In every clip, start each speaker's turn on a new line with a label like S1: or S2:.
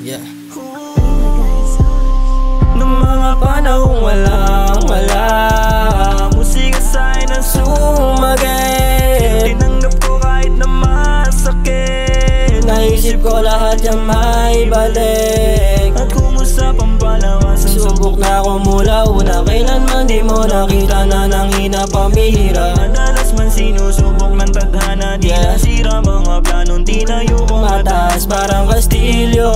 S1: Yeah. Nung mga panahong walang-wala, musika sa'kin ang sumagay. Tinanggap ko kahit na masakit, naisip ko lahat yung may balik. At kumusta pampalawasan, subok na ako mula una. Kailanman di mo nakita na nangina pambihira. Madalas man sinusubok ng tadhana, di nasira mga planong tinayo ko mataas parang kastilyo.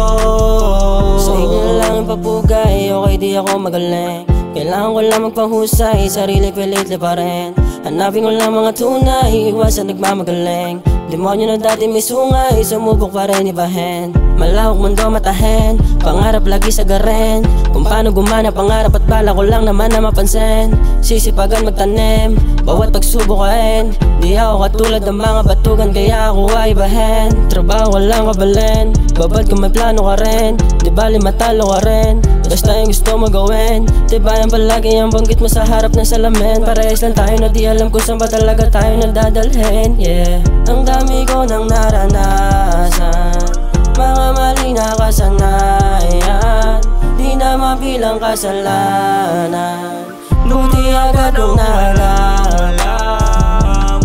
S1: Sa inyo lang papugay, okay di ako magaling. Kailangan ko lang magpahusay, sarili pilit pa rin. Hanapin ko lang mga tunay, iwasan nagmamagaling. Demonyo na dati may sungay, sumubok pa rin ibahin. Malawak mundo matahin, pangarap lagi sagarin. Kung paano gumana pangarap at bala ko lang naman na mapansin. Sisipagan magtanim, bawat pagsubok kain. Di ako katulad ng mga batugan kaya ako ay ibahin. Trabaho lang kabalin, babad kung may plano ka rin. Di bali matalo ka rin, basta yung gusto mo gawin. Tibayan palagi ang banggit mo sa harap ng salamin. Parehas lang tayo na di alam kung saan ba talaga tayo nadadalhin. Yeah, ang dami ko nang naranasan, mga mali na kasanayan, di na mabilang kasalanan. Buti agad nung naalala,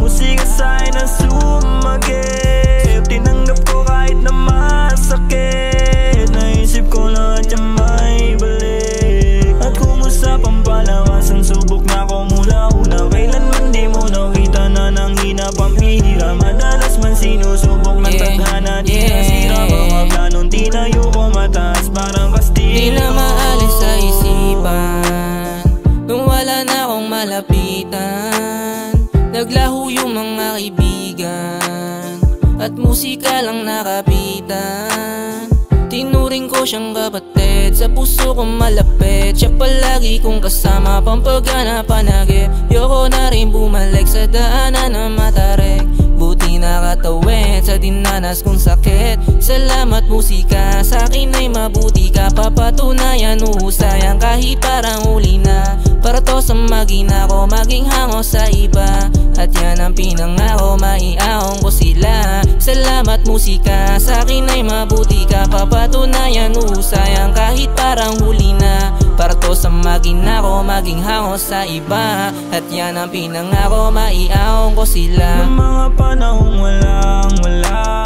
S1: musika sa'kin ang sumagip. Tinanggap ko kahit na masakit, naisip ko lahat yung may balik. At kumusta pampalawasan, subok na ako mula una. Kailanman di mo nakita na nanghina pambihira. Madalas man sinusubok ng tadhana, di nasira mga planong tinayo ko mataas parang kastilyo.
S2: Di na maalis sa isipan nung wala na akong malapitan. Naglaho yung mga kaibigan at musika lang nakapitan. Tinuring ko siyang kapatid, sa puso ko malapit. Siya palagi kong kasama, pampagana panagip. Yoko na rin bumalik sa daanan na matarik. Buti nakatawid sa dinanas kong sakit. Salamat musika, sa'kin ay mabuti ka. Papatunayan uhusayan kahit parang huli na. Para to sa magina ko, maging hango sa iba. At yan ang pinangako, maiahon ko sila. Salamat musika, sa'kin ay mabuti ka. Papatunayan uhusayan kahit parang huli na. Para to sa magina ko, maging hango sa iba. At yan ang pinangako, maiahon ko sila.
S1: Ng mga panahong walang-wala,